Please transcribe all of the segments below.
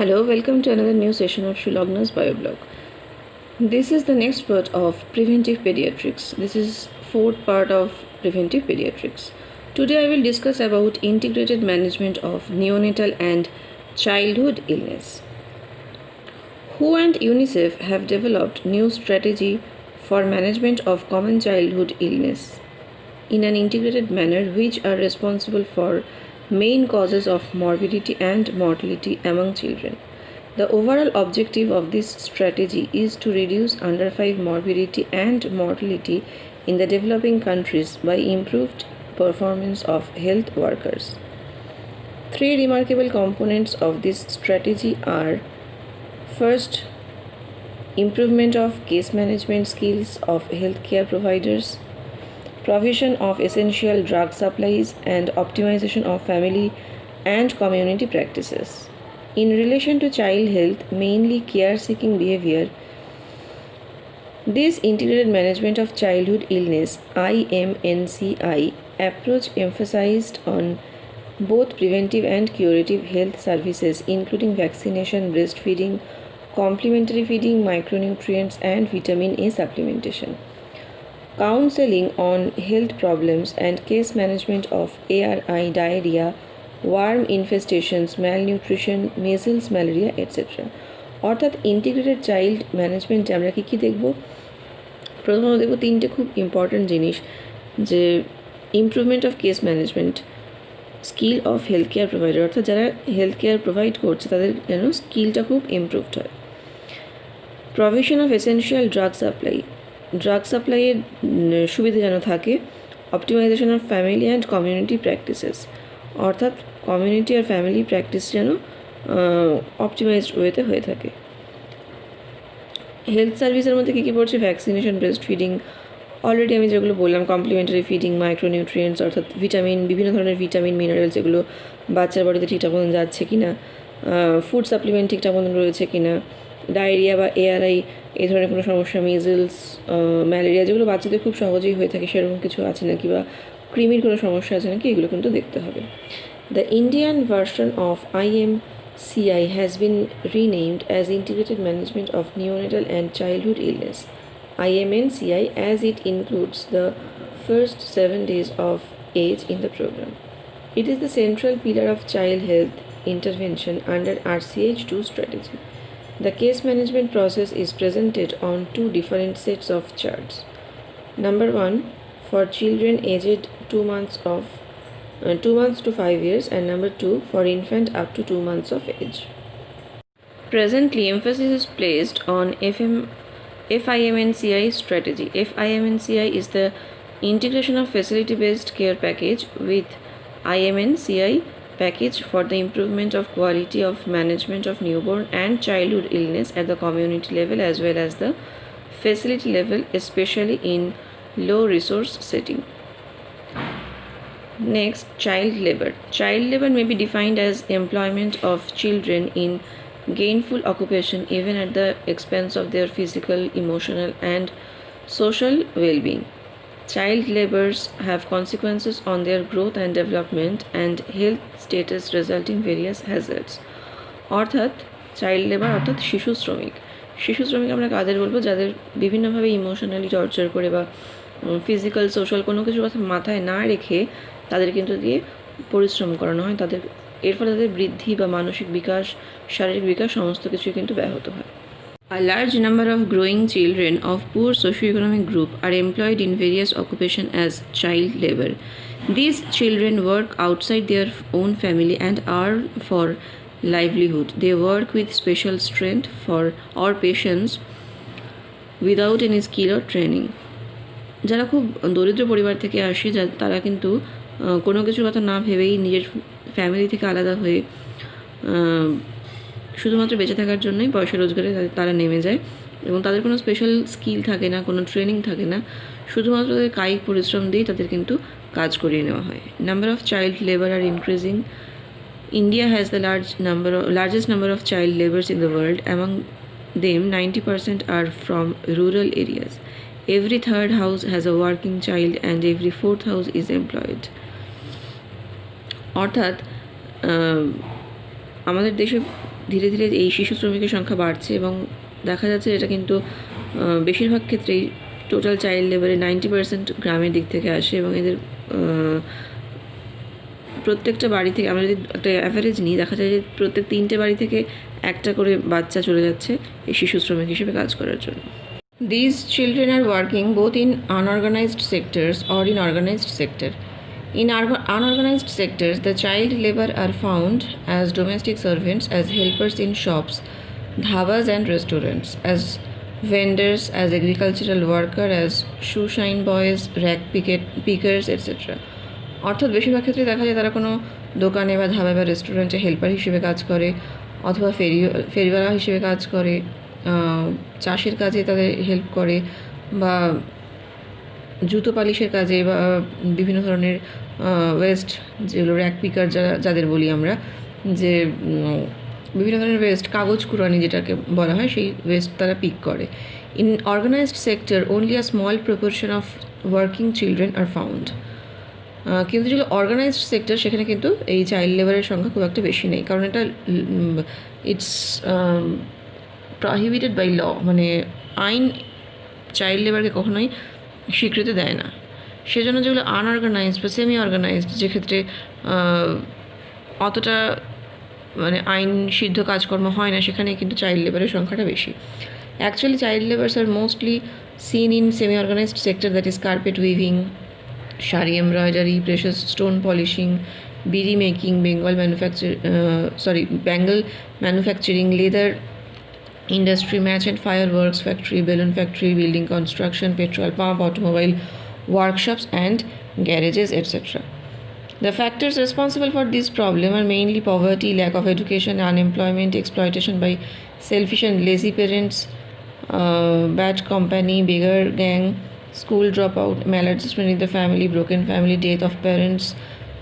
Hello, welcome to another new session of Shulagna's Bioblog. This is the next part of preventive pediatrics. This is fourth part of preventive pediatrics. Today I will discuss about integrated management of neonatal and childhood illness. WHO and UNICEF have developed new strategy for management of common childhood illness in an integrated manner, which are responsible for main causes of morbidity and mortality among children. The overall objective of this strategy is to reduce under 5 morbidity and mortality in the developing countries by improved performance of health workers. Three remarkable components of this strategy are: first, improvement of case management skills of healthcare providers, provision of essential drug supplies, and optimization of family and community practices. In relation to child health, mainly care-seeking behavior, this integrated management of childhood illness (IMNCI) approach emphasized on both preventive and curative health services, including vaccination, breastfeeding, complementary feeding, micronutrients, and vitamin A supplementation. Counseling on health problems and case management of ARI, diarrhea, worm infestations, malnutrition, measles, malaria, etc. অর্থাৎ integrated child ম্যানেজমেন্টে আমরা কী দেখব? প্রথমত দেখব তিনটে খুব important জিনিস, যে improvement of case management, skill of health care provider, অর্থাৎ যারা হেলথ কেয়ার প্রোভাইড করছে তাদের যেন স্কিলটা খুব ইমপ্রুভড হয়। প্রভিশন অফ এসেনশিয়াল ড্রাগ সাপ্লাইয়ের সুবিধা যেন থাকে। Optimization of family and community practices, অর্থাৎ কমিউনিটি আর ফ্যামিলি প্র্যাকটিস যেন অপটিমাইজড ওয়েতে হয়ে থাকে। হেলথ সার্ভিসের মধ্যে কী কী পড়ছে? ভ্যাকসিনেশন, ব্রেস্ট ফিডিং, অলরেডি আমি যেগুলো বললাম, কমপ্লিমেন্টারি ফিডিং, মাইক্রোনিউট্রিয়েন্টস অর্থাৎ ভিটামিন, বিভিন্ন ধরনের ভিটামিন মিনারেলস এগুলো বাচ্চার বডিতে ঠিকঠাক মতন যাচ্ছে কি না, ফুড সাপ্লিমেন্ট ঠিকঠাক মতন রয়েছে কি না, ডায়রিয়া বা এআরআই এই ধরনের কোনো সমস্যা, মিজলস, ম্যালেরিয়া যেগুলো বাচ্চাদের খুব সহজেই হয়ে থাকে সেরকম কিছু আছে নাকি, বা কৃমির কোনো সমস্যা আছে নাকি, এগুলো কিন্তু দেখতে হবে। The Indian version of IMCI has been renamed as Integrated Management of Neonatal and Childhood Illness, IMNCI, as it includes the first 7 days of age in the program. It is the central pillar of child health intervention under RCH2 strategy. The case management process is presented on two different sets of charts. Number 1 for children aged 2 months to 5 years, and number 2 for infant up to 2 months of age. Presently, emphasis is placed on FIMNCI strategy. FIMNCI is the integration of facility-based care package with IMNCI package for the improvement of quality of management of newborn and childhood illness at the community level as well as the facility level, especially in low resource setting. Next, child labor. Child labor may be defined as employment of children in gainful occupation even at the expense of their physical, emotional, and social well-being. Child laborers have consequences on their growth and development and health status, resulting various hazards. অর্থাৎ child labour অর্থাৎ শিশু শ্রমিক আমরা কাদের বলবো? যাদের বিভিন্নভাবে emotionally torture করে বা ফিজিক্যাল, সোশ্যাল কোনো কিছু কথা মাথায় না রেখে তাদের কিন্তু দিয়ে পরিশ্রম করানো হয়, তাদের এর ফলে তাদের বৃদ্ধি বা মানসিক বিকাশ, শারীরিক বিকাশ সমস্ত কিছুই কিন্তু ব্যাহত হয়। A large number of growing children of poor socioeconomic group are employed in various occupations as child labor. These children work outside their own family and are for livelihood. They work with special strength or patience without any skill or training. যারা খুব দরিদ্র পরিবার থেকে আসে, তারা কিন্তু কোনো কিছুর কথা না ভেবেই নিজের ফ্যামিলি থেকে আলাদা হয়ে শুধুমাত্র বেঁচে থাকার জন্যই পয়সা রোজগারে তারা নেমে যায়, এবং তাদের কোনো স্পেশাল স্কিল থাকে না, কোনো ট্রেনিং থাকে না, শুধুমাত্র তাদের কায়িক পরিশ্রম দিয়েই তাদের কিন্তু কাজ করিয়ে নেওয়া হয়। Number of child labour R increasing. India has the largest number of child laborers in the world. Among them, 90% are from rural areas. Every third house has a working child and every fourth house is employed. অর্থাৎ আমাদের দেশে ধীরে ধীরে এই শিশু শ্রমিকের সংখ্যা বাড়ছে এবং দেখা যাচ্ছে এটা কিন্তু বেশিরভাগ ক্ষেত্রেই টোটাল চাইল্ড লেবারে 90% গ্রামের দিক থেকে আসে এবং এদের প্রত্যেকটা বাড়ি থেকে আমরা যদি একটা অ্যাভারেজ নিই দেখা যায় যে প্রত্যেক 3টে বাড়ি থেকে একটা করে বাচ্চা চলে যাচ্ছে এই শিশু শ্রমিক হিসেবে কাজ করার জন্য। These children are working both in unorganized sectors or in organized sector. In unorganized sectors, the child labor are found as domestic servants, as helpers in shops, dhabas and restaurants, as vendors, as agricultural worker, as shoe shine boys, rack pickers, etc. অর্থাৎ বেশিরভাগ ক্ষেত্রে দেখা যায় তারা কোনো দোকানে বা ধাবায় বা রেস্টুরেন্টে হেল্পার হিসেবে কাজ করে অথবা ফেরিওয়ালা হিসেবে কাজ করে, চাষের কাজে তাদের হেল্প করে বা জুতো পালিশের কাজে বা বিভিন্ন ধরনের ওয়েস্ট যেগুলো র্যাক পিকার যাদের বলি আমরা, যে বিভিন্ন ধরনের ওয়েস্ট কাগজ কুড়ানি যেটাকে বলা হয় সেই ওয়েস্ট তারা পিক করে। In organized sector only a small proportion of working children are found. কিন্তু যেগুলো অর্গানাইজড সেক্টর সেখানে কিন্তু এই চাইল্ড লেবারের সংখ্যা খুব একটা বেশি নেই, কারণ এটা ইটস প্রহিবিটেড বাই ল, মানে আইন চাইল্ড লেবারকে কখনোই স্বীকৃতি দেয় না। সেজন্য যেগুলো আনঅর্গানাইজড বা সেমি অর্গানাইজড, যেক্ষেত্রে অতটা মানে আইন সিদ্ধ কাজকর্ম হয় না, সেখানে কিন্তু চাইল্ড লেবারের সংখ্যাটা বেশি। Actually child labours are mostly seen in semi organized sector, that is carpet weaving, sari embroidery, precious stone polishing, bidi making, bangle manufacturing, leather industry, match and fireworks factory, balloon factory, building construction, petrol pump, automobile workshops and garages, etc. The factors responsible for this problem are mainly poverty, lack of education, unemployment, exploitation by selfish and lazy parents, bad company, beggar gang, school dropout, maladjustment in the family, broken family, death of parents,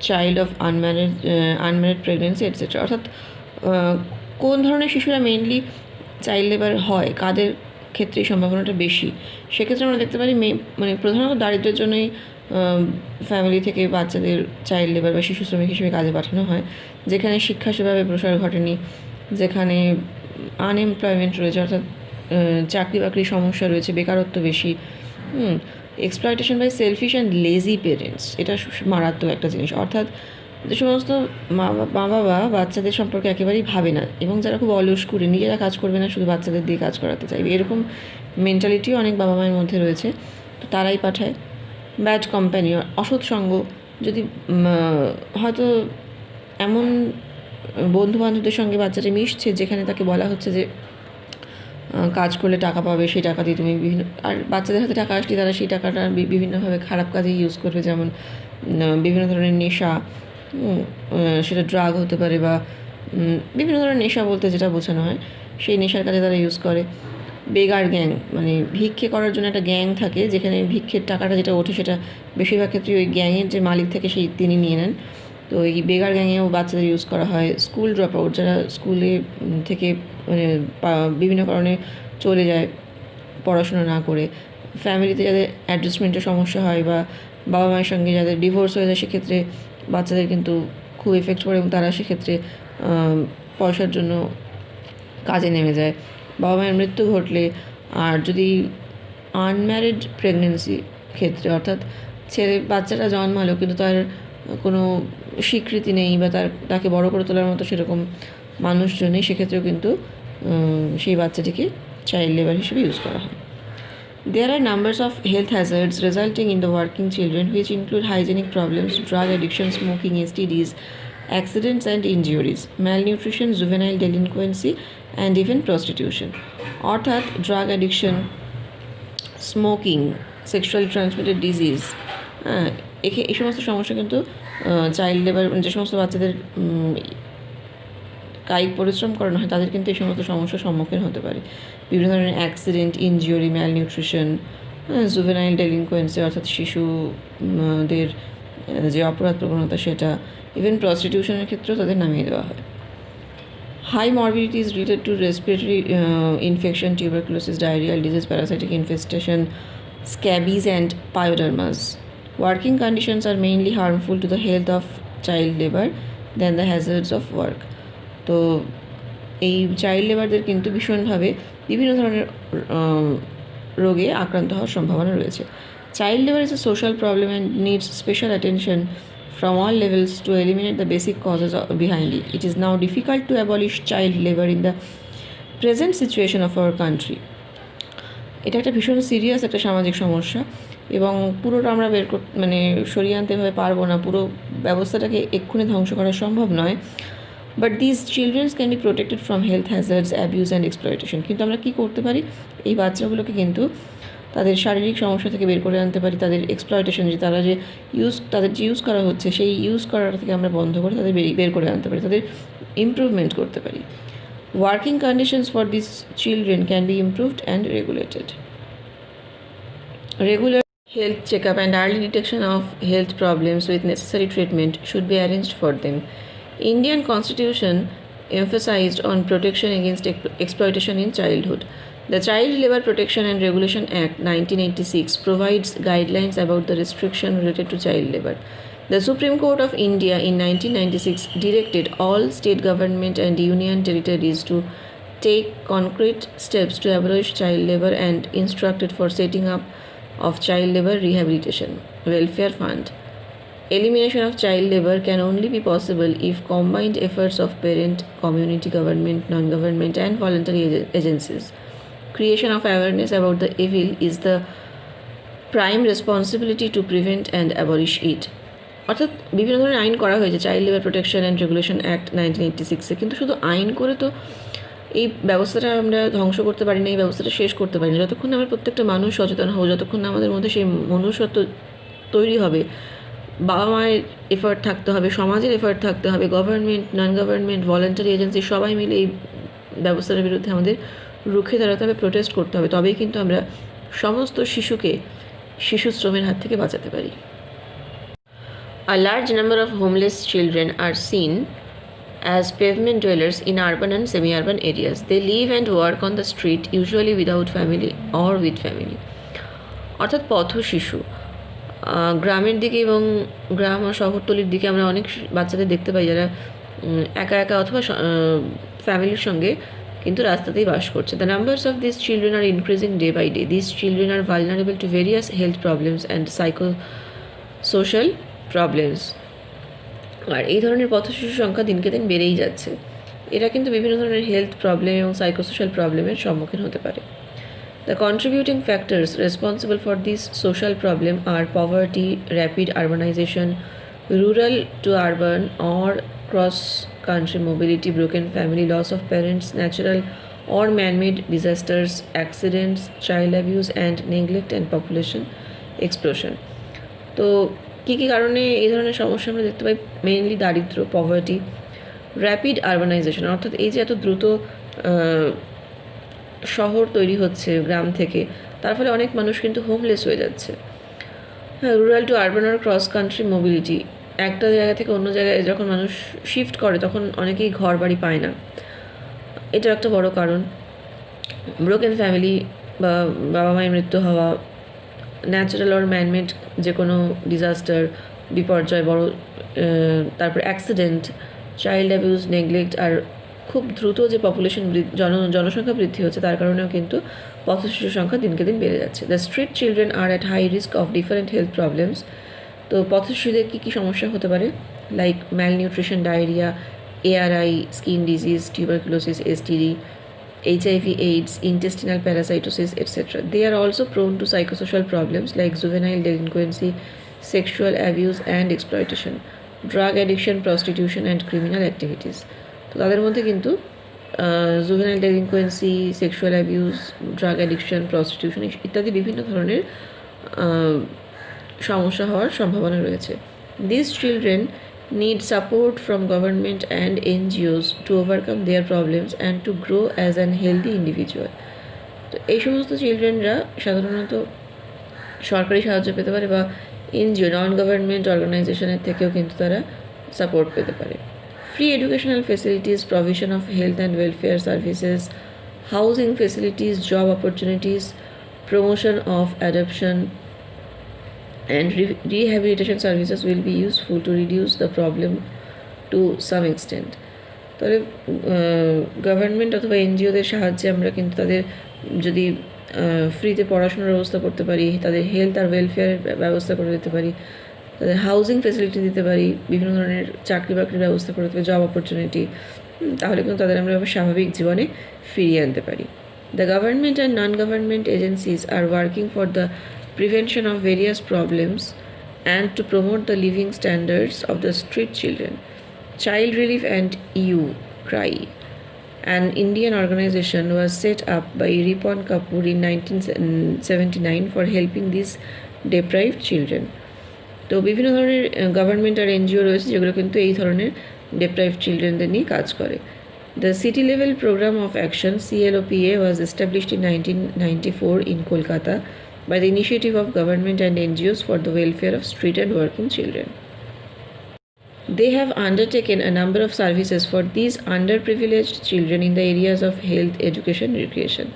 child of unmarried pregnancy, etc. অর্থাৎ কোন ধরনের শিশুরা mainly child labour হয়, কাদের ক্ষেত্রে সম্ভাবনাটা বেশি, সেক্ষেত্রে আমরা দেখতে পারি মানে প্রধানত দারিদ্র্যের জন্যই ফ্যামিলি থেকে বাচ্চাদের চাইল্ড লেবার বা শিশু শ্রমিক হিসেবে কাজে পাঠানো হয়, যেখানে শিক্ষা সেভাবে প্রসার ঘটেনি, যেখানে আনএমপ্লয়মেন্ট রয়েছে অর্থাৎ চাকরি বাকরির সমস্যা রয়েছে, বেকারত্ব বেশি, exploitation by selfish and lazy parents, এটা মারাত্মক একটা জিনিস। অর্থাৎ যে সমস্ত মা বাবা বাচ্চাদের সম্পর্কে একেবারেই ভাবে না এবং যারা খুব অলস করে নিজেরা কাজ করবে না, শুধু বাচ্চাদের দিয়ে কাজ করাতে চাইবে, এরকম মেন্টালিটিও অনেক বাবা মায়ের মধ্যে রয়েছে, তো তারাই পাঠায়। ব্যাড কোম্পানি, অসৎ সঙ্গ, যদি হয়তো এমন বন্ধুবান্ধবদের সঙ্গে বাচ্চাটা মিশছে যেখানে তাকে বলা হচ্ছে যে কাজ করলে টাকা পাবে, সেই টাকা দিয়ে তুমি বিভিন্ন, আর বাচ্চাদের হাতে টাকা আসলে তারা সেই টাকাটা বিভিন্নভাবে খারাপ কাজে ইউজ করবে, যেমন বিভিন্ন ধরনের নেশা, সেটা ড্রাগ হতে পারে বা বিভিন্ন ধরনের নেশা বলতে যেটা বোঝানো হয় সেই নেশার কাজে তারা ইউজ করে। বেগার গ্যাং, মানে ভিক্ষে করার জন্য একটা গ্যাং থাকে, যেখানে ভিক্ষের টাকাটা যেটা ওঠে সেটা বেশিরভাগ ক্ষেত্রে ওই গ্যাংয়ের যে মালিক থাকে সেই তিনি নিয়ে নেন, তো এই বেগার গ্যাংয়েও বাচ্চাদের ইউজ করা হয়। স্কুল ড্রপ আউট, যারা স্কুলে থেকে মানে বিভিন্ন কারণে চলে যায় পড়াশোনা না করে, ফ্যামিলিতে যাদের অ্যাডজাস্টমেন্টের সমস্যা হয় বা বাবা মায়ের সঙ্গে যাদের ডিভোর্স হয়ে যায়, সেক্ষেত্রে বাচ্চাদের কিন্তু খুব এফেক্ট পড়ে এবং তারা সেক্ষেত্রে পয়সার জন্য কাজে নেমে যায়। বাবা মায়ের মৃত্যু ঘটলে, আর যদি আনম্যারিড প্রেগনেন্সি ক্ষেত্রে, অর্থাৎ বাচ্চাটা জন্মালো কিন্তু তার কোনো স্বীকৃতি নেই বা তাকে বড় করে তোলার মতো সেরকম মানুষজন নেই, সেক্ষেত্রেও কিন্তু সেই বাচ্চাটিকে চাইল্ড লেবার হিসেবে ইউজ করা হয়। There are numbers of health hazards resulting in the working children, which include hygienic problems, drug addiction, smoking, STDs, accidents and injuries, malnutrition, juvenile delinquency and even prostitution. অর্থাৎ drug addiction, smoking, sexually transmitted disease, এই সমস্ত সমস্যা কিন্তু child labour, যে সমস্ত বাচ্চাদের কায়িক পরিশ্রম করানো হয় তাদের কিন্তু এই সমস্ত সমস্যার সম্মুখীন হতে পারে। বিভিন্ন ধরনের অ্যাক্সিডেন্ট, ইনজিওরি, ম্যালনিউট্রিশন, জুভেনাইল ডেলিনকোয়েন্সি অর্থাৎ শিশুদের যে অপরাধ প্রবণতা সেটা, ইভেন প্রস্টিটিউশনের ক্ষেত্রেও তাদের নামিয়ে দেওয়া হয়। High morbidity is related to respiratory infection, tuberculosis, diarrhoeal disease, parasitic infestation, scabies and pyodermas. Working conditions are mainly harmful to the health of child labor than the hazards of work. তো এই child লেবারদের কিন্তু ভীষণভাবে বিভিন্ন ধরনের রোগে আক্রান্ত হওয়ার সম্ভাবনা রয়েছে। Child labour is a social problem and needs special attention from all levels to eliminate the basic causes behind it. It is now difficult to abolish child labor in the present situation of our country. এটা একটা ভীষণ serious একটা সামাজিক সমস্যা এবং পুরোটা আমরা সরিয়ে আনতে পারবো না, পুরো ব্যবস্থাটাকে এক্ষুনি ধ্বংস করা সম্ভব নয়। But this children's can be protected from health hazards, abuse and exploitation. কিন্তু আমরা কী করতে পারি, এই বাচ্চাগুলোকে কিন্তু তাদের শারীরিক সমস্যা থেকে বের করে আনতে পারি, তাদের এক্সপ্লয়টেশন যে তাদের যে ইউজ করা হচ্ছে সেই ইউজ করাটা থেকে আমরা বন্ধ করে তাদের বের করে আনতে পারি, তাদের ইমপ্রুভমেন্ট করতে পারি। Working conditions for this children can be improved and regulated. Regular health checkup and early detection of health problems with necessary treatment should be arranged for them. Indian Constitution emphasized on protection against exploitation in childhood. The Child Labour Protection and Regulation Act 1986 provides guidelines about the restriction related to child labour. The Supreme Court of India in 1996 directed all state government and union territories to take concrete steps to abolish child labour and instructed for setting up of Child Labour Rehabilitation Welfare Fund. Elimination of child labour can only be possible if combined efforts of parent, community, government, non-government and voluntary agencies. Creation of awareness about the evil is the prime responsibility to prevent and abolish it. অর্থাৎ বিভিন্ন ধরনের আইন করা হয়েছে child labour protection and regulation act 1986-এ, কিন্তু শুধু আইন করে তো এই ব্যবস্থাটা আমরা ধ্বংস করতে পারি না, এই ব্যবস্থাটা শেষ করতে পারি না। যতক্ষণ আমরা প্রত্যেকটা মানুষ সচেতন হবো, যতক্ষণ আমাদের মধ্যে সেই মনুষ্যত্ব তৈরি হবে, বাবা মায়ের এফার্ট থাকতে হবে, সমাজের এফার্ট থাকতে হবে, government, non government, voluntary agency সবাই মিলে এই ব্যবস্থার বিরুদ্ধে আমাদের রুখে দাঁড়াতে হবে, প্রোটেস্ট করতে হবে। তবেই কিন্তু আমরা সমস্ত শিশুকে শিশু শ্রমের হাত থেকে বাঁচাতে পারি। A large number of homeless children are seen as pavement dwellers in urban and semi-urban areas. They live and work on the street, usually without family or with family. অর্থাৎ পথ শিশু। গ্রামের দিকে এবং গ্রাম ও শহরতলির দিকে আমরা অনেক বাচ্চাদের দেখতে পাই যারা একা একা অথবা ফ্যামিলির সঙ্গে কিন্তু রাস্তাতেই বাস করছে। The numbers of this children are increasing day by day. This children are vulnerable to various health problems and social problems. আর এই ধরনের পথ শিশুর সংখ্যা দিনকে দিন বেড়েই যাচ্ছে। এরা কিন্তু বিভিন্ন ধরনের হেলথ প্রবলেম এবং সাইকোসোশ্যাল প্রবলেমের সম্মুখীন হতে পারে। The contributing factors responsible for this social problem are poverty, rapid urbanization, rural to urban or cross country mobility, broken family, loss of parents, natural or man-made disasters, accidents, child abuse and neglect and population explosion. তো কী কী কারণে এই ধরনের সমস্যা আমরা দেখতে পাই? Mainly দারিদ্র, poverty, rapid urbanisation, অর্থাৎ এই যে এত দ্রুত শহর তৈরি হচ্ছে গ্রাম থেকে, তার ফলে অনেক মানুষ কিন্তু হোমলেস হয়ে যাচ্ছে। হ্যাঁ, রুরাল টু আরবান আর ক্রস কান্ট্রি মোবিলিটি, একটা জায়গা থেকে অন্য জায়গায় যখন মানুষ শিফট করে তখন অনেকেই ঘর বাড়ি পায় না, এটা একটা বড় কারণ। ব্রোকেন ফ্যামিলি বা বাবা মায়ের মৃত্যু হওয়া, ন্যাচারাল অর ম্যানমেড যে কোনো ডিজাস্টার, বিপর্যয় বড়, তারপর অ্যাক্সিডেন্ট, চাইল্ড অ্যাবিউজ, নেগলেক্ট, আর খুব দ্রুত যে পপুলেশন জনসংখ্যা বৃদ্ধি হচ্ছে তার কারণেও কিন্তু পথ শিশুর সংখ্যা দিনকে দিন বেড়ে যাচ্ছে। The street children are at high risk of different health problems. তো পথ শিশুদের কী কী সমস্যা হতে পারে? Like malnutrition, diarrhoea, ARI, skin disease, tuberculosis, STD, HIV, AIDS, intestinal parasitosis, etc. They are also prone to psychosocial problems like juvenile delinquency, sexual abuse and exploitation, drug addiction, prostitution and criminal activities. তো তাদের মধ্যে কিন্তু juvenile delinquency, sexual abuse, drug addiction, prostitution ইত্যাদি বিভিন্ন ধরনের সমস্যা হওয়ার সম্ভাবনা রয়েছে। This children need support from government and NGOs to overcome their problems and to grow as an healthy individual. তো এই সমস্ত চিলড্রেনরা সাধারণত সরকারি সাহায্য পেতে পারে বা NGO, নন গভর্নমেন্ট অর্গানাইজেশনের থেকেও কিন্তু তারা সাপোর্ট পেতে পারে। Free educational facilities, provision of health and welfare services, housing facilities, job opportunities, promotion of adoption and rehabilitation services will be useful to reduce the problem to some extent. তাহলে government অথবা এনজিওদের সাহায্যে আমরা কিন্তু তাদের যদি ফ্রিতে পড়াশোনার ব্যবস্থা করতে পারি, তাদের হেলথ আর ওয়েলফেয়ারের ব্যবস্থা করে দিতে পারি, তাদের হাউজিং ফেসিলিটি দিতে পারি, বিভিন্ন ধরনের চাকরি বাকরির ব্যবস্থা করে দিতে পারি, জব অপরচুনিটি, তাহলে কিন্তু তাদের আমরা স্বাভাবিক জীবনে ফিরিয়ে আনতে পারি। The government and non government agencies are working for the prevention of various problems and to promote the living standards of the street children. Child Relief and EU, CRY, an Indian organization, was set up by Ripon Kapoor in 1979 for helping these deprived children. তো বিভিন্ন ধরনের government আর NGO রয়েছে যেগুলো কিন্তু এই ধরনের deprived চিলড্রেনদের নিয়ে কাজ করে। The city level programme of action CLOPA was established in 1994 in Kolkata by the initiative of government and NGOs for the welfare of street and working children. They have undertaken a number of services for these underprivileged children in the areas of health, education, recreation,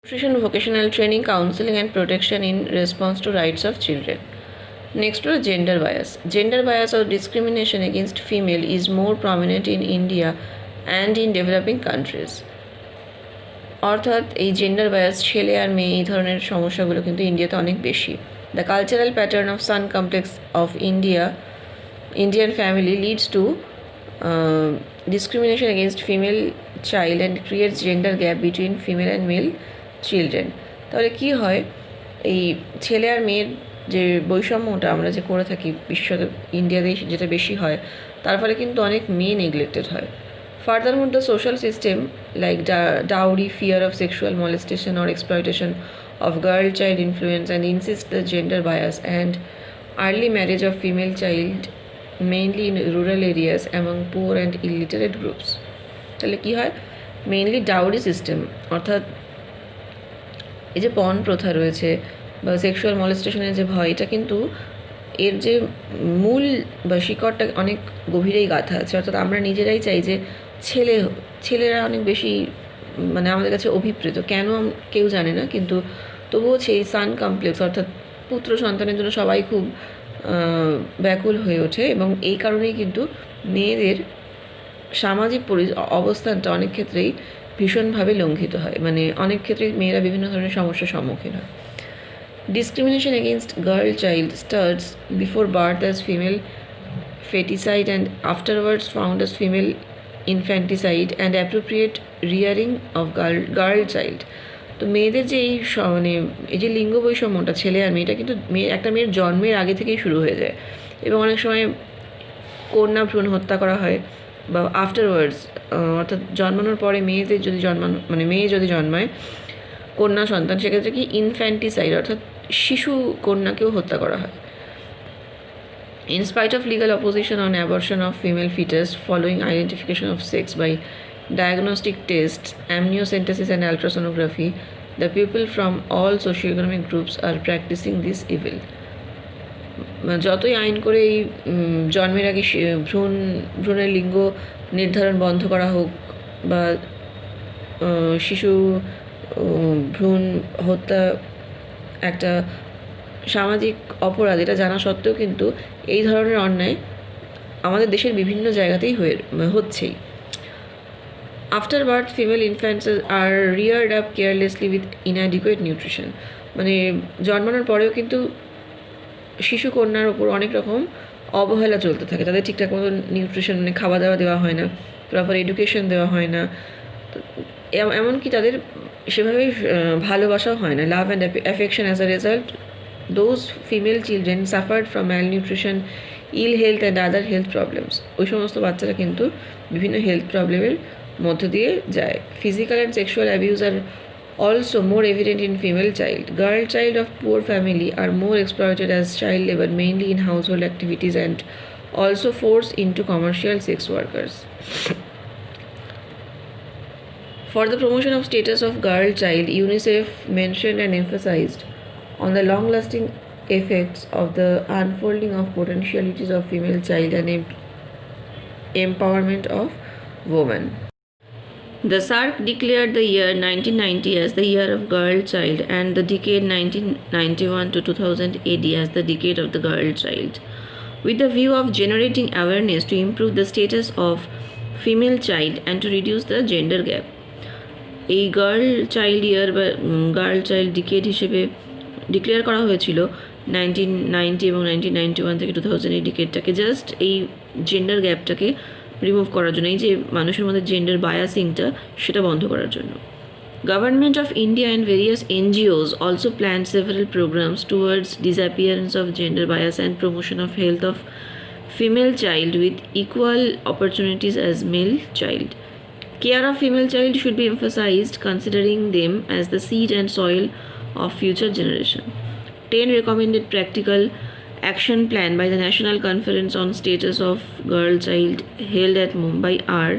nutrition, vocational training, counseling and protection in response to rights of children. Next to gender bias. Gender bias or discrimination against female is more prominent in India and in developing countries. অর্থাৎ এই gender bias, ছেলে আর মেয়ে এই ধরনের সমস্যাগুলো কিন্তু ইন্ডিয়াতে অনেক বেশি। The cultural pattern of son complex of Indian family leads to discrimination against female child and creates gender gap between female and male children. তাহলে কি হয়, এই ছেলে আর মেয়ের যে বৈষম্যটা আমরা যে করে থাকি বিশেষত ইন্ডিয়াতে যেটা বেশি হয়, তার ফলে কিন্তু অনেক মেয়ে নেগলেক্টেড হয়। Furthermore, the social system like dowry, fear of sexual molestation or exploitation of girl child influence and insist the gender bias and early marriage of female child mainly in rural areas among poor and illiterate groups. তাহলে কি হয়, mainly dowry system, অর্থাৎ এই যে porn প্রথা রয়েছে বা sexual মলেস্টেশনের যে ভয়, এটা কিন্তু এর যে মূল বা শিকড়টা অনেক গভীরেই গাঁথা আছে। অর্থাৎ আমরা নিজেরাই চাই যে ছেলেরা অনেক বেশি মানে আমাদের কাছে অভিপ্রেত, কেন কেউ জানে না, কিন্তু তবুও সেই সান কমপ্লেক্স অর্থাৎ পুত্র সন্তানের জন্য সবাই খুব ব্যাকুল হয়ে ওঠে এবং এই কারণেই কিন্তু মেয়েদের সামাজিক অবস্থানটা অনেক ক্ষেত্রেই ভীষণভাবে লঙ্ঘিত হয়, মানে অনেক ক্ষেত্রেই মেয়েরা বিভিন্ন ধরনের সমস্যার সম্মুখীন হয়। Discrimination against girl child starts before birth as female feticide and afterwards found as female infanticide and appropriate rearing of girl child. তো মেয়েদের যে মানে এই যে লিঙ্গ বৈষম্যটা ছেলে আর মেয়েটা কিন্তু একটা মেয়ের জন্মের আগে থেকেই শুরু হয়ে যায় এবং অনেক সময় কন্যা ভ্রূণ হত্যা করা হয় বা আফটারওয়ার্ডস, অর্থাৎ জন্মানোর পরে মেয়েদের যদি মেয়ে যদি জন্মায় কন্যা সন্তান, সেক্ষেত্রে কি ইনফ্যান্টিসাইড অর্থাৎ শিশু কন্যাকেও হত্যা করা হয়। In spite of legal opposition on abortion of female fetus following identification of sex by diagnostic tests, amniocentesis and ultrasonography, the people from all socioeconomic groups are practicing this evil. যতই আইন করে এই জন্মের আগে ভ্রূণের লিঙ্গ নির্ধারণ বন্ধ করা হোক বা শিশু ভ্রূণ হত্যা একটা সামাজিক অপরাধ, এটা জানা সত্ত্বেও কিন্তু এই ধরনের অন্যায় আমাদের দেশের বিভিন্ন জায়গাতেই হচ্ছেই। After birth female infants are reared up carelessly with inadequate nutrition, মানে জন্মানোর পরেও কিন্তু শিশু কন্যার ওপর অনেক রকম অবহেলা চলতে থাকে, তাদের ঠিকঠাক মতো নিউট্রিশন মানে খাওয়া দাওয়া দেওয়া হয় না, প্রপার এডুকেশন দেওয়া হয় না, এমনকি তাদের সেভাবেই ভালোবাসাও হয় না, love and affection. As a result those female children suffered from malnutrition, ill health and other health problems. ওই সমস্ত বাচ্চারা কিন্তু বিভিন্ন হেলথ প্রবলেমের মধ্য দিয়ে যায়। Physical and sexual abuse are also more evident in female child. Girl child of poor family are more exploited as child labor, mainly in household activities, and also forced into commercial sex workers. For the promotion of status of girl child, UNICEF mentioned and emphasized on the long-lasting effects of the unfolding of potentialities of female child and empowerment of women. The SARC declared the year 1990 as the year of girl child and the decade 1991 to 2000 AD as the decade of the girl child, with the view of generating awareness to improve the status of female child and to reduce the gender gap. এই girl child ইয়ার বা girl child decade হিসেবে declare করা হয়েছিল 1990 এবং 1991 থেকে 2000 এই ডিকেডটাকে just এই gender গ্যাপটাকে remove করার জন্য, এই যে মানুষের মধ্যে জেন্ডার বায়াসিংটা সেটা বন্ধ করার জন্য। Government of India and various NGOs also planned several programs towards disappearance of gender bias and promotion of health of female child with equal opportunities as male child. Care of female child should be emphasized, considering them as the seed and soil of future generation. 10 recommended practical action plan by the National Conference on Status of Girl Child held at Mumbai are: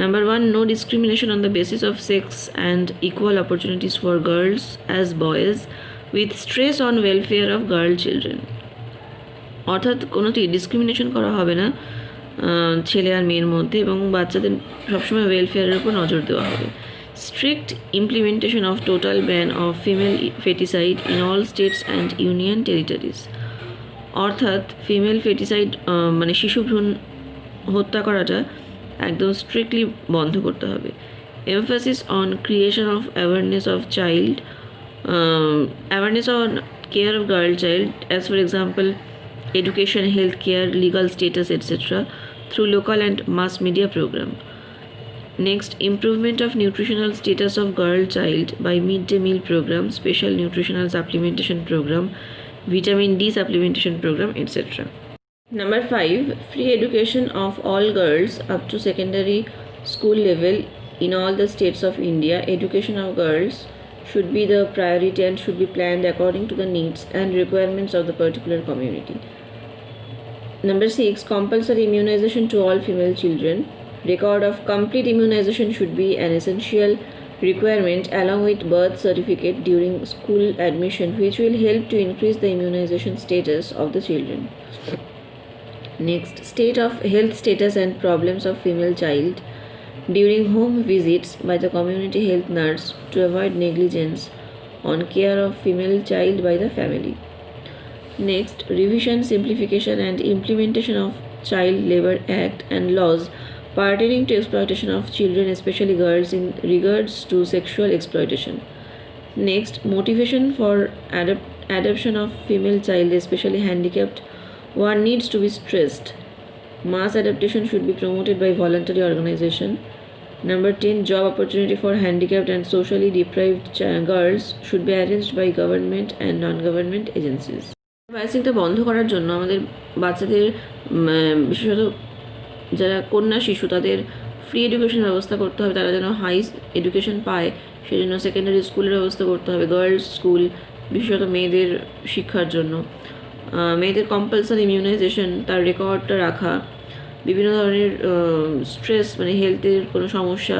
Number 1, no discrimination on the basis of sex and equal opportunities for girls as boys, with stress on welfare of girl children. অর্থাৎ কোনোটি discrimination করা হবে না ছেলে আর মেয়ের মধ্যে, এবং বাচ্চাদের সবসময় ওয়েলফেয়ারের উপর নজর দেওয়া হবে। Strict implementation of total ban of female foeticide in all states and union territories. অর্থাৎ ফিমেল ফেটিসাইড মানে শিশু ভ্রূণ হত্যা করাটা একদম স্ট্রিক্টলি বন্ধ করতে হবে। Emphasis on creation of awareness of child, awareness on care of girl child, as for example education, healthcare, legal status, etc. through local and mass media program. Next, improvement of nutritional status of girl child by midday meal program, special nutritional supplementation program, vitamin D supplementation program, etc. Number 5, free education of all girls up to secondary school level in all the states of India. Education of girls should be the priority and should be planned according to the needs and requirements of the particular community. Number 6, compulsory immunization to all female children. Record of complete immunization should be an essential requirement along with birth certificate during school admission, which will help to increase the immunization status of the children. Next, state of health status and problems of female child during home visits by the community health nurse to avoid negligence on care of female child by the family. Next, revision, simplification and implementation of Child Labour Act and laws pertaining to exploitation of children, especially girls, in regards to sexual exploitation. Next, motivation for adoption of female child, especially handicapped one, needs to be stressed. Mass adaptation should be promoted by voluntary organization. Number 10, job opportunity for handicapped and socially deprived girls should be arranged by government and non-government agencies. বায়াসিংটা বন্ধ করার জন্য আমাদের বাচ্চাদের বিশেষত যারা কন্যা শিশু তাদের ফ্রি এডুকেশন ব্যবস্থা করতে হবে, তারা যেন হাই এডুকেশন পায় সেজন্য সেকেন্ডারি স্কুলের ব্যবস্থা করতে হবে, গার্লস স্কুল বিশেষত মেয়েদের শিক্ষার জন্য। মেয়েদের কম্পালসারি ইমিউনাইজেশন, তার রেকর্ডটা রাখা, বিভিন্ন ধরনের স্ট্রেস মানে হেলথের কোনো সমস্যা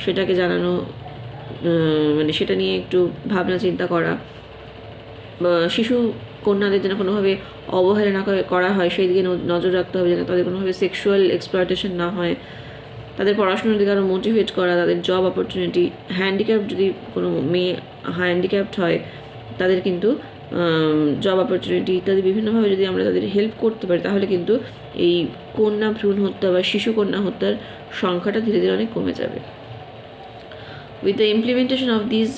সেটাকে জানানো, মানে সেটা নিয়ে একটু ভাবনা চিন্তা করা, শিশু কন্যাদের যেন কোনোভাবে অবহেলা করা হয় সেই দিকে নজর রাখতে হবে, যেন তাদের কোনোভাবে সেক্সুয়াল এক্সপ্লয়টেশন না হয়, তাদের পড়াশোনার দিকে আরও মোটিভেট করা, তাদের জব অপরচুনিটি, হ্যান্ডিক্যাপ্ট যদি কোনো মেয়ে হ্যান্ডিক্যাপ্ট হয় তাদের কিন্তু জব অপরচুনিটি ইত্যাদি বিভিন্নভাবে যদি আমরা তাদের হেল্প করতে পারি তাহলে কিন্তু এই কন্যা ভ্রূণ হত্যা বা শিশু কন্যা হত্যার সংখ্যাটা ধীরে ধীরে অনেক কমে যাবে। With the implementation of this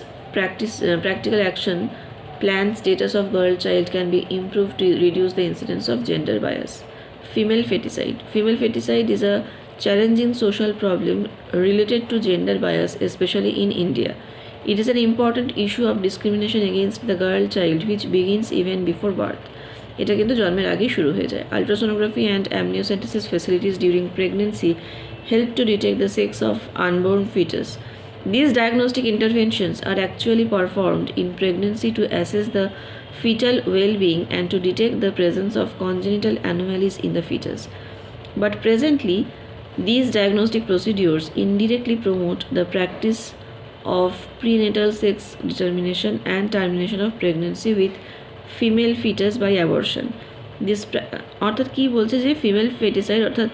practical action, planned status of girl child can be improved to reduce the incidence of gender bias. Female feticide. Female feticide is a challenging social problem related to gender bias, especially in India. It is an important issue of discrimination against the girl child which begins even before birth. এটা কিন্তু জন্মের আগেই শুরু হয়ে যায়। Ultrasonography and amniocentesis facilities during pregnancy help to detect the sex of unborn fetus. These diagnostic interventions are actually performed in pregnancy to assess the fetal well-being and to detect the presence of congenital anomalies in the fetus. But presently, these diagnostic procedures indirectly promote the practice of prenatal sex determination and termination of pregnancy with female fetus by abortion. This অর্থাৎ কী বলছে যে female ফেটিসাইড অর্থাৎ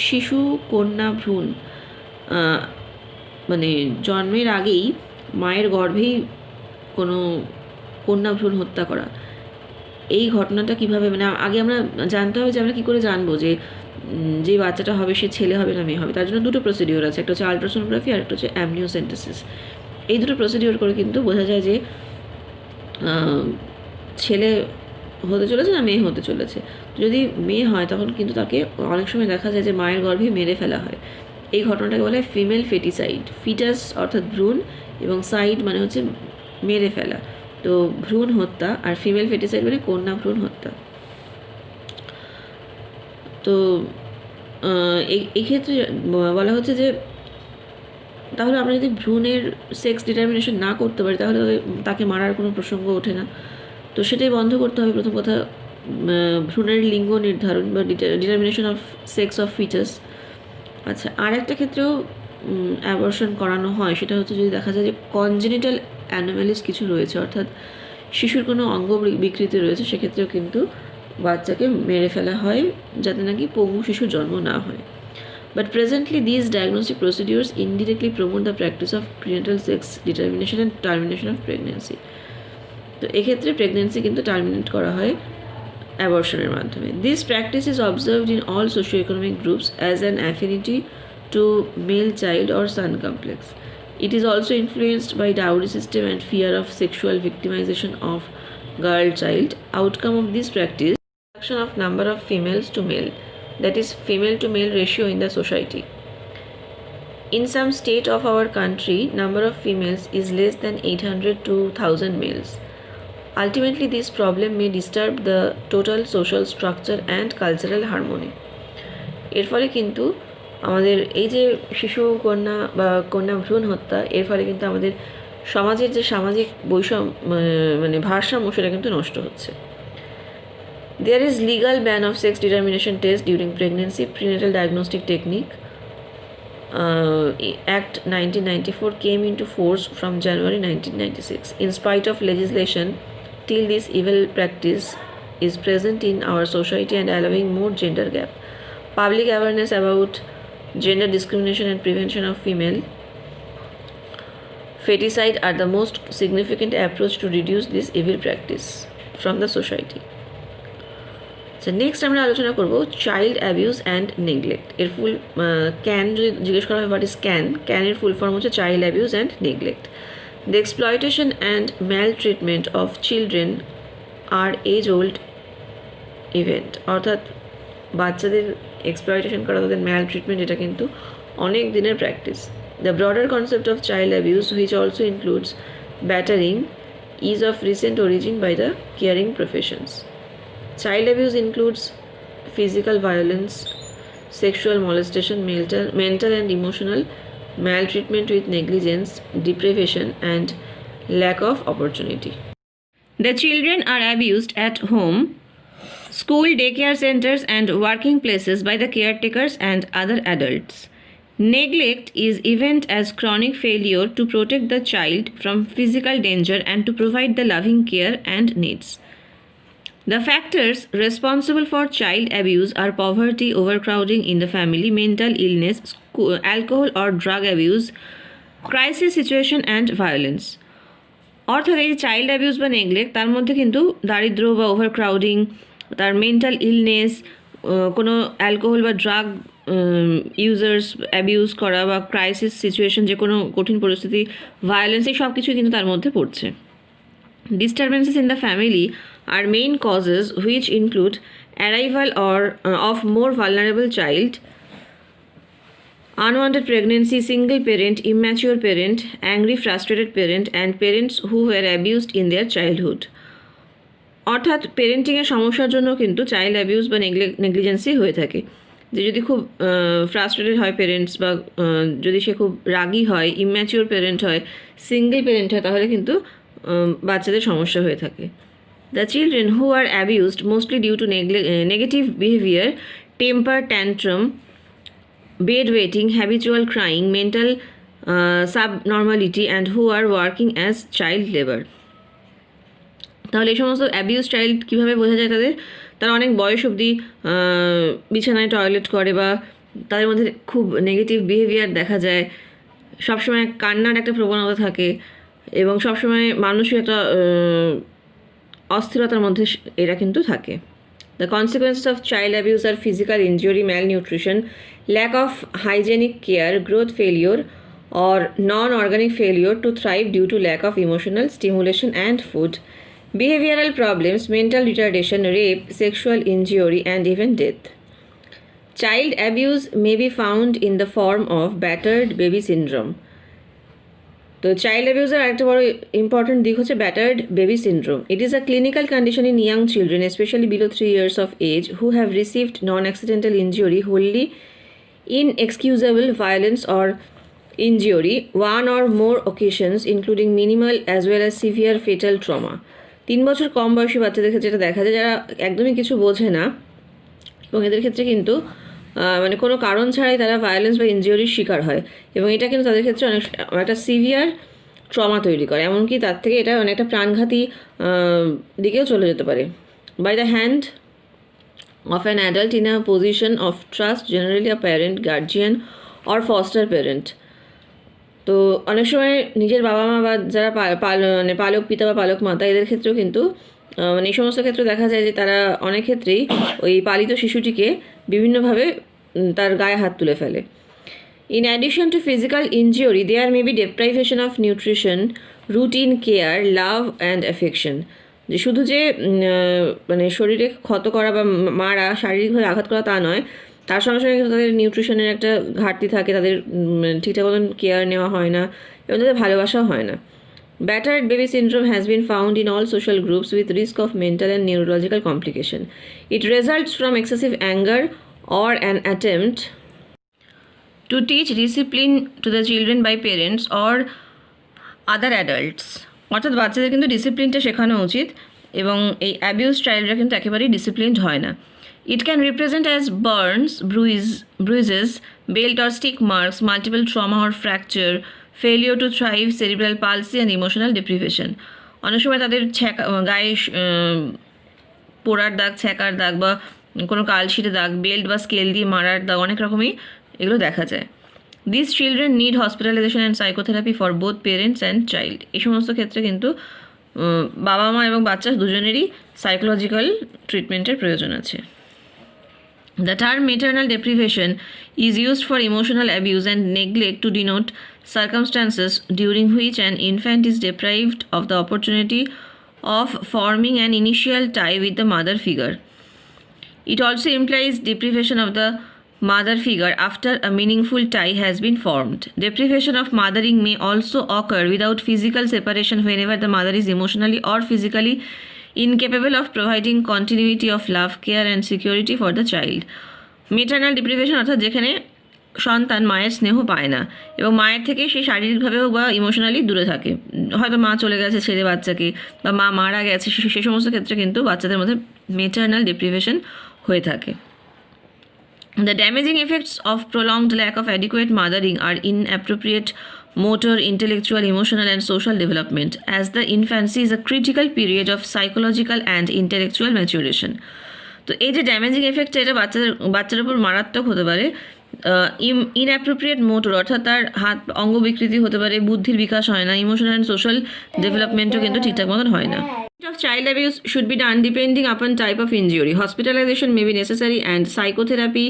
শিশু কন্যা ভ্রূণ মানে জন্মের আগেই মায়ের গর্ভেই কোনো কন্যা ভ্রূণ হত্যা করা, এই ঘটনাটা কিভাবে মানে আগে আমরা জানতে হবে যে আমরা কী করে জানবো যে যে বাচ্চাটা হবে সে ছেলে হবে না মেয়ে হবে, তার জন্য দুটো প্রসিডিওর আছে, একটা হচ্ছে আলট্রাসোনোগ্রাফি আর একটা হচ্ছে অ্যামনিওসেন্টেসিস। এই দুটো প্রসিডিওর করে কিন্তু বোঝা যায় যে ছেলে হতে চলেছে না মেয়ে হতে চলেছে। যদি মেয়ে হয় তখন কিন্তু তাকে অনেক সময় দেখা যায় যে মায়ের গর্ভে মেরে ফেলা হয়। এই ঘটনাটাকে বলা হয় ফিমেল ফেটিসাইড। ফিটাস অর্থাৎ ভ্রূণ, এবং সাইড মানে হচ্ছে মেরে ফেলা। তো ভ্রূণ হত্যা, আর ফিমেল ফেটিসাইড মানে কন্যা ভ্রূণ হত্যা। তো এই ক্ষেত্রে বলা হচ্ছে যে তাহলে আমরা যদি ভ্রূণের সেক্স ডিটারমিনেশন না করতে পারি তাহলে তাকে মারার কোনো প্রসঙ্গ ওঠে না। তো সেটাই বন্ধ করতে হবে প্রথম কথা, ভ্রূণের লিঙ্গ নির্ধারণ বা determination of sex of foetus. আচ্ছা, আর একটা ক্ষেত্রেও অ্যাবর্শন করানো হয়, সেটা হচ্ছে যদি দেখা যায় যে কনজেনিটাল অ্যানোম্যালিস কিছু রয়েছে, অর্থাৎ শিশুর কোনো অঙ্গ বিকৃতি রয়েছে, সেক্ষেত্রেও কিন্তু বাচ্চাকে মেরে ফেলা হয় যাতে নাকি পঙ্গু শিশুর জন্ম না হয়। But presently, these diagnostic procedures indirectly promote the practice of prenatal sex determination and termination of pregnancy. তো এক্ষেত্রে প্রেগনেন্সি কিন্তু টার্মিনেট করা হয় অ্যাবর্শনের মাধ্যমে। This practice is observed in all socio-economic groups as an affinity to male child or son complex. It is also influenced by dowry system and fear of sexual victimization of girl child. Outcome of this practice, reduction of number of females to male, that is female to male ratio in the society. In some state of our country, number of females is less than 800 to 1000 males. Ultimately, this problem may disturb the total social structure and cultural harmony. এর ফলে কিন্তু আমাদের এই যে শিশু কন্যা বা কন্যা ভ্রূণ হত্যা, এর ফলে কিন্তু আমাদের সমাজের যে সামাজিক বৈষম্য মানে ভারসাম্য সেটা কিন্তু নষ্ট হচ্ছে। There is legal ban of sex determination test during pregnancy, prenatal diagnostic technique. Act 1994 came into force from January 1996. In spite of legislation, till this evil practice is present in our society and allowing more gender gap. Public awareness about gender discrimination and prevention of female feticide are the most significant approach to reduce this evil practice from the society. So next আমরা আলোচনা করব child abuse and neglect. এর ফুল can যদি জিজ্ঞেস করা হয় what is ক্যানের full form হচ্ছে child abuse and neglect. The exploitation and maltreatment of children are age old event, অর্থাৎ বাচ্চাদের এক্সপ্লয়টেশন করা, তাদের ম্যালট্রিটমেন্ট, এটা কিন্তু অনেক দিনের practice. The broader concept of child abuse which also includes battering is of recent origin by the caring professions. Child abuse includes physical violence, sexual molestation, mental and emotional maltreatment with negligence, deprivation, and lack of opportunity. The children are abused at home, school, daycare centers, and working places by the caretakers and other adults. Neglect is event as chronic failure to protect the child from physical danger and to provide the loving care and needs. The factors responsible for child abuse are poverty, overcrowding in the family, mental illness, alcohol or drug abuse, crisis situation and violence. অর্থাৎ এই child abuse বা neglect, তার মধ্যে কিন্তু দারিদ্র বা ওভারক্রাউডিং, তার mental illness, কোনো অ্যালকোহল বা ড্রাগ ইউজার্স অ্যাবিউজ করা বা ক্রাইসিস সিচুয়েশন, যে কোনো কঠিন পরিস্থিতি, ভায়োলেন্স, এই সব কিছুই কিন্তু তার মধ্যে পড়ছে। Disturbances in the family are main causes which include arrival of more vulnerable child, unwanted pregnancy, single parent, immature parent, angry frustrated parent, and parents who were abused in their childhood. অর্থাৎ পেরেন্টিংয়ের সমস্যার জন্য কিন্তু child abuse বা negligence হয়ে থাকে। যে যদি খুব ফ্রাস্ট্রেটেড হয় পেরেন্টস, বা যদি সে খুব রাগী হয়, ইম্যাচিওর পেরেন্ট হয়, সিঙ্গেল পেরেন্ট হয়, তাহলে কিন্তু বাচ্চাদের সমস্যা হয়ে থাকে। The children who are abused mostly due to negative behavior, temper tantrum, bedwetting, habitual crying, mental subnormality, and who are working as child labor. তাহলে এই সমস্ত অ্যাবিউজ চাইল্ড কীভাবে বোঝা যায়? তারা অনেক বয়স অবধি বিছানায় টয়লেট করে, বা তাদের মধ্যে খুব নেগেটিভ বিহেভিয়ার দেখা যায়, সবসময় কান্নার একটা প্রবণতা থাকে, এবং সবসময় মানসিক একটা অস্থিরতার মধ্যে এরা কিন্তু থাকে। The consequences of child abuse are physical injury, malnutrition, lack of hygienic care, growth failure, or non-organic failure to thrive due to lack of emotional stimulation and food, behavioral problems, mental retardation, rape, sexual injury, and even death. Child abuse may be found in the form of battered baby syndrome. তো child অ্যাবিউজের আরেকটা বড় important দিক হচ্ছে battered baby syndrome. It is a clinical condition in young children, specially below 3 years of age, who have received non-accidental injury, wholly inexcusable violence or injury, one or more occasions, including minimal as well as severe fatal trauma. 3 বছর কম বয়সী বাচ্চাদের ক্ষেত্রে এটা দেখা যায় যারা একদমই কিছু বোঝে না, এবং এদের ক্ষেত্রে কিন্তু মানে কোনো কারণ ছাড়াই তারা ভায়োলেন্স বা ইনজিউরির শিকার হয়, এবং এটা কিন্তু তাদের ক্ষেত্রে অনেক একটা সিভিয়ার ট্রমা তৈরি করে, এমনকি তার থেকে এটা অনেকটা প্রাণঘাতী দিকেও চলে যেতে পারে. By the hand of an adult in a position of trust, generally a parent, guardian or foster parent. তো অনেক সময় নিজের বাবা মা বা যারা মানে পালক পিতা বা পালক মাতা, এদের ক্ষেত্রেও কিন্তু মানে এই সমস্ত ক্ষেত্রে দেখা যায় যে তারা অনেক ক্ষেত্রেই ওই পালিত শিশুটিকে বিভিন্নভাবে তার গায়ে হাত তুলে ফেলে. In addition to physical injury, there may be deprivation of nutrition, routine care, love and affection. যে শুধু যে মানে শরীরে ক্ষত করা বা মারা, শারীরিকভাবে আঘাত করা তা নয়, তার সঙ্গে সঙ্গে কিন্তু তাদের নিউট্রিশনের একটা ঘাটতি থাকে, তাদের ঠিকঠাক মতন কেয়ার নেওয়া হয় না, এবং তাদের ভালোবাসাও হয় না. Battered baby syndrome has been found in all social groups with risk of mental and neurological complication. It results from excessive anger or an attempt to teach discipline to the children by parents or other adults. অর্থাৎ বাচ্চাদের কিন্তু ডিসিপ্লিনটা শেখানো উচিত, এবং এই abuse চাইল্ডরা কিন্তু একেবারেই disciplined হয় না. It can represent as burns, bruises, belt or stick marks, multiple trauma or fracture, failure to thrive, cerebral palsy and emotional deprivation. অনেক সময় তাদের গায়ে পোড়ার দাগ, ছ্যাঁকার দাগ বা কোনো কালশিটে দাগ, বেল্ট বা স্কেল দিয়ে মারার দাগ, অনেক রকমই এগুলো দেখা যায়. These children need hospitalization and psychotherapy for both parents and child. এই সমস্ত ক্ষেত্রে কিন্তু বাবা মা এবং বাচ্চা দুজনেরই সাইকোলজিক্যাল ট্রিটমেন্টের প্রয়োজন আছে. The term maternal deprivation is used for emotional abuse and neglect to denote circumstances during which an infant is deprived of the opportunity of forming an initial tie with the mother figure. It also implies deprivation of the mother figure after a meaningful tie has been formed. Deprivation of mothering may also occur without physical separation whenever the mother is emotionally or physically incapable of providing continuity of love, care and security for the child. Maternal deprivation অর্থাৎ যেখানে সন্তান মায়ের স্নেহ পায় না এবং মায়ের থেকে সে শারীরিকভাবেও বা ইমোশনালি দূরে থাকে, হয়তো মা চলে গেছে ছেড়ে বাচ্চাকে বা মা মারা গেছে, সে সমস্ত ক্ষেত্রে কিন্তু বাচ্চাদের মধ্যে মেটার্নাল ডিপ্রিভেশন হয়ে থাকে. The damaging effects of prolonged lack of adequate mothering are inappropriate motor, intellectual, emotional and social development, as the infancy is a critical period of psychological and intellectual maturation. তো এই যে ড্যামেজিং এফেক্টটা, এটা বাচ্চার উপর মারাত্মক হতে পারে. ইনঅ্যাপ্রোপ্রিয়েট মোটর অর্থাৎ তার হাত অঙ্গ বিকৃতি হতে পারে, বুদ্ধির বিকাশ হয় না, ইমোশনাল অ্যান্ড সোশ্যাল ডেভেলপমেন্টও কিন্তু ঠিকঠাক মতন হয় না. Of child abuse should be done depending upon type of injury. Hospitalization may be necessary and psychotherapy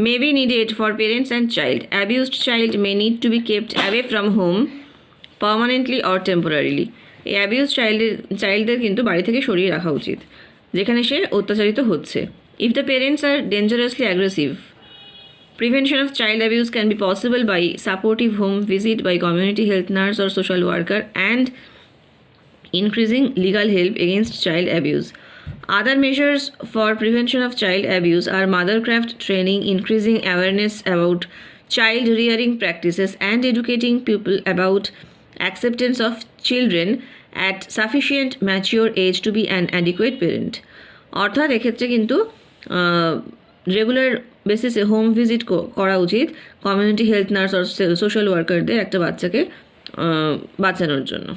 may be needed for parents and child. Abused child may need to be kept away from home permanently or temporarily. এই abuse চাইল্ডদের কিন্তু বাড়ি থেকে সরিয়ে রাখা উচিত যেখানে সে অত্যাচারিত হচ্ছে. If the parents are dangerously aggressive, prevention of child abuse can be possible by supportive home visit by community health nurse or social worker and increasing legal help against child abuse. Other measures for prevention of child abuse are mothercraft training, increasing awareness about child rearing practices, and educating people about acceptance of children at sufficient mature age to be an adequate parent. অর্থাৎ এক্ষেত্রে কিন্তু regular বেসিসে home visit করা উচিত community health nurse আর social ওয়ার্কারদের একটা বাচ্চাকে বাঁচানোর জন্য.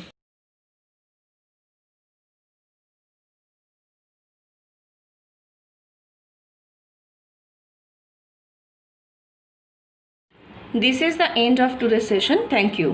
This is the end of today's session. Thank you.